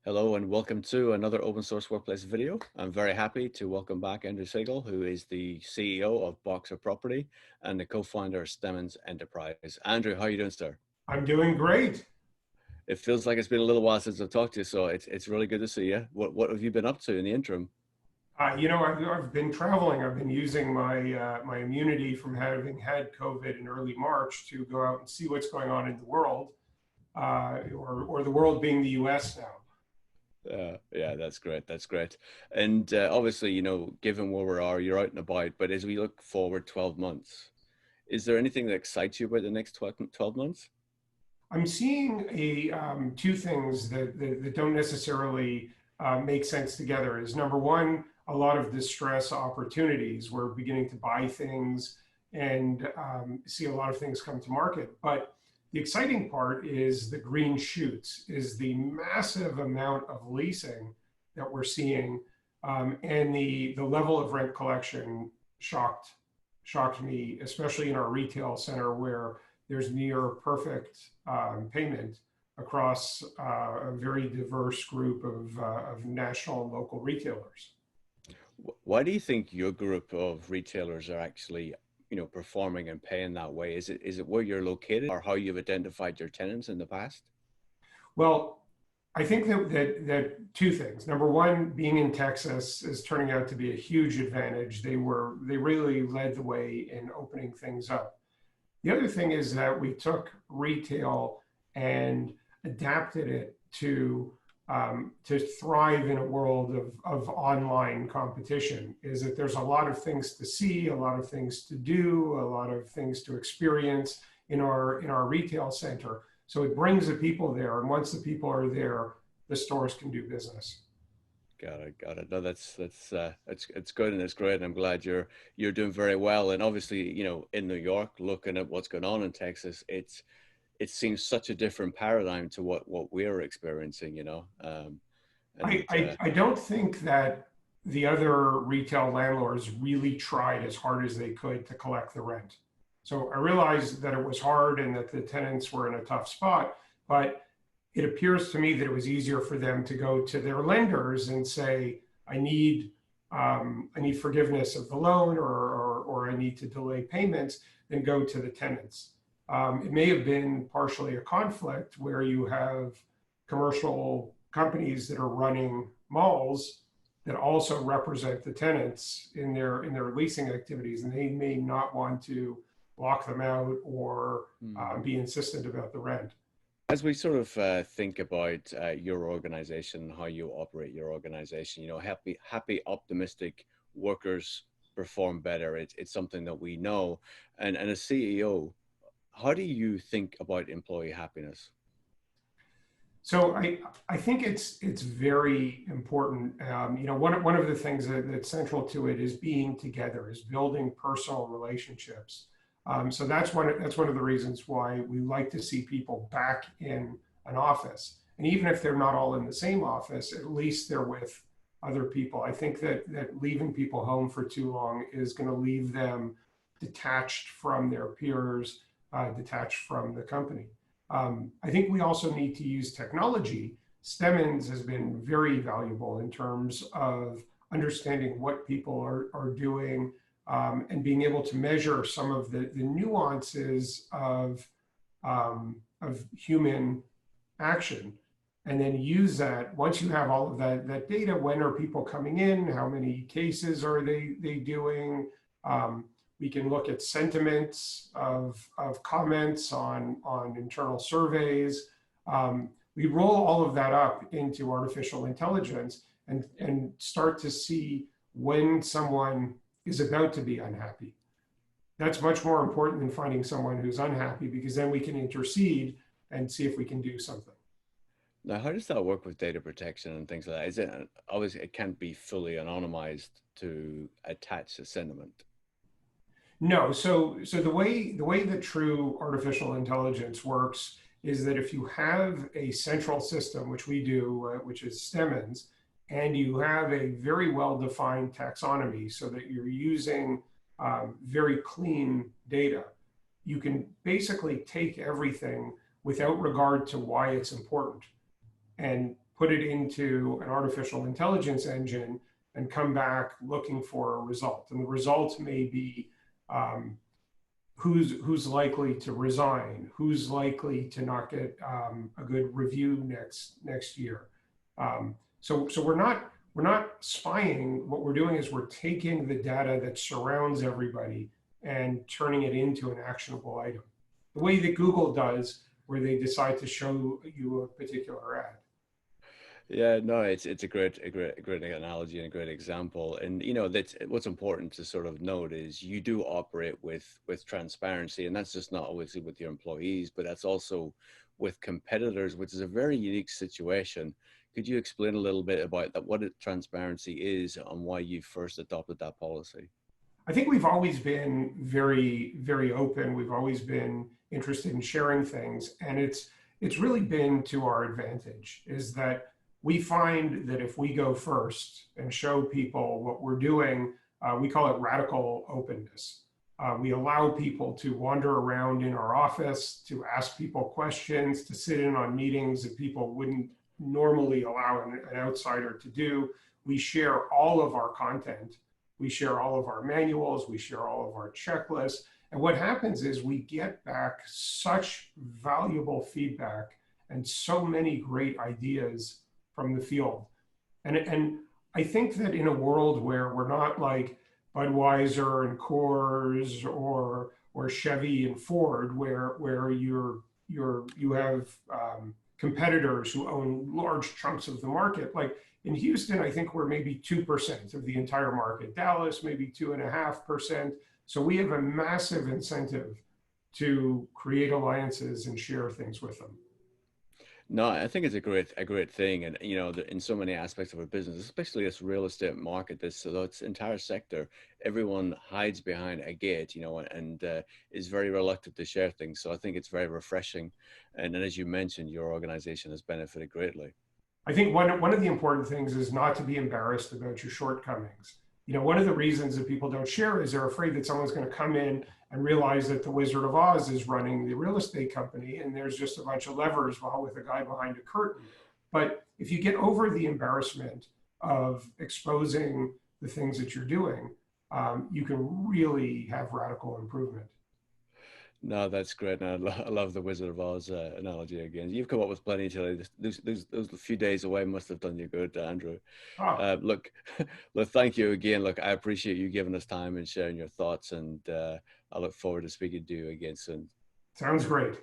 Hello and welcome to another open source workplace video. I'm very happy to welcome back Andrew Segal, who is the CEO of Boxer Property and the co-founder of Stemmons Enterprise. Andrew, how are you doing, sir? I'm doing great. It feels like it's been a little while since I've talked to you, so it's really good to see you. What have you been up to in the interim? I've been traveling. I've been using my immunity from having had COVID in early March to go out and see what's going on in the world, or the world being the U.S. now. Yeah, that's great. That's great. And obviously, given where we are, you're out and about, but as we look forward 12 months, is there anything that excites you about the next 12 months? I'm seeing two things that don't necessarily make sense together. Is number one, a lot of distress opportunities. We're beginning to buy things and see a lot of things come to market. But the exciting part is the green shoots, is the massive amount of leasing that we're seeing, and the level of rent collection shocked me, especially in our retail center where there's near perfect payment across a very diverse group of national and local retailers. Why do you think your group of retailers are actually, performing and paying that way? Is it where you're located or how you've identified your tenants in the past? Well, I think that two things. Number one, being in Texas is turning out to be a huge advantage. They really led the way in opening things up. The other thing is that we took retail and adapted it to thrive in a world of online competition. Is that there's a lot of things to see, a lot of things to do, a lot of things to experience in our retail center. So it brings the people there, and once the people are there, the stores can do business. Got it, got it. No, it's good and it's great, and I'm glad you're doing very well. And obviously, in New York, looking at what's going on in Texas, it seems such a different paradigm to what we're experiencing. And I don't think that the other retail landlords really tried as hard as they could to collect the rent. So I realized that it was hard and that the tenants were in a tough spot, but it appears to me that it was easier for them to go to their lenders and say, I need forgiveness of the loan, or I need to delay payments, than go to the tenants. It may have been partially a conflict where you have commercial companies that are running malls that also represent the tenants in their leasing activities, and they may not want to lock them out or be insistent about the rent. as we sort of think about your organization, how you operate your organization, happy, optimistic workers perform better. It's something that we know. And as CEO, how do you think about employee happiness? So I think it's very important. One of the things that's central to it is being together, is building personal relationships. So that's one of the reasons why we like to see people back in an office. And even if they're not all in the same office, at least they're with other people. I think that leaving people home for too long is going to leave them detached from their peers, detached from the company. I think we also need to use technology. Stemmons has been very valuable in terms of understanding what people are doing, and being able to measure some of the nuances of human action, and then use that. Once you have all of that data, when are people coming in? How many cases are they doing? We can look at sentiments of comments on internal surveys. We roll all of that up into artificial intelligence and start to see when someone is about to be unhappy. That's much more important than finding someone who's unhappy, because then we can intercede and see if we can do something. Now, how does that work with data protection and things like that? Is it obviously it can't be fully anonymized to attach a sentiment? No, so the way that true artificial intelligence works is that if you have a central system, which we do, which is Stemmons, and you have a very well-defined taxonomy so that you're using very clean data, you can basically take everything without regard to why it's important and put it into an artificial intelligence engine, and come back looking for a result. And the result may be um, who's likely to resign, who's likely to not get a good review next year. So we're not spying. What we're doing is we're taking the data that surrounds everybody and turning it into an actionable item. The way that Google does, where they decide to show you a particular ad. Yeah, no, it's a great analogy and a great example. And you know, that's what's important to sort of note is you do operate with transparency, and that's just not obviously with your employees, but that's also with competitors, which is a very unique situation. Could you explain a little bit about that, what transparency is and why you first adopted that policy? I think we've always been very, very open. We've always been interested in sharing things, and it's really been to our advantage. Is that we find that if we go first and show people what we're doing, we call it radical openness. We allow people to wander around in our office, to ask people questions, to sit in on meetings that people wouldn't normally allow an outsider to do. We share all of our content. We share all of our manuals. We share all of our checklists. And what happens is we get back such valuable feedback and so many great ideas from the field. And I think that in a world where we're not like Budweiser and Coors or Chevy and Ford, where you have competitors who own large chunks of the market. Like in Houston, I think we're maybe 2% of the entire market. Dallas, maybe 2.5%. So we have a massive incentive to create alliances and share things with them. No, I think it's a great thing, and you know, in so many aspects of our business, especially this real estate market, this entire sector, everyone hides behind a gate, you know, and is very reluctant to share things. So I think it's very refreshing, and as you mentioned, your organization has benefited greatly. I think one of the important things is not to be embarrassed about your shortcomings. One of the reasons that people don't share is they're afraid that someone's going to come in and realize that the Wizard of Oz is running the real estate company and there's just a bunch of levers while with a guy behind a curtain. But if you get over the embarrassment of exposing the things that you're doing, you can really have radical improvement. No, that's great. And I love the Wizard of Oz analogy again. You've come up with plenty today. Those few days away must have done you good, Andrew. Ah, Look, look, thank you again. Look, I appreciate you giving us time and sharing your thoughts, and I look forward to speaking to you again soon. sounds great.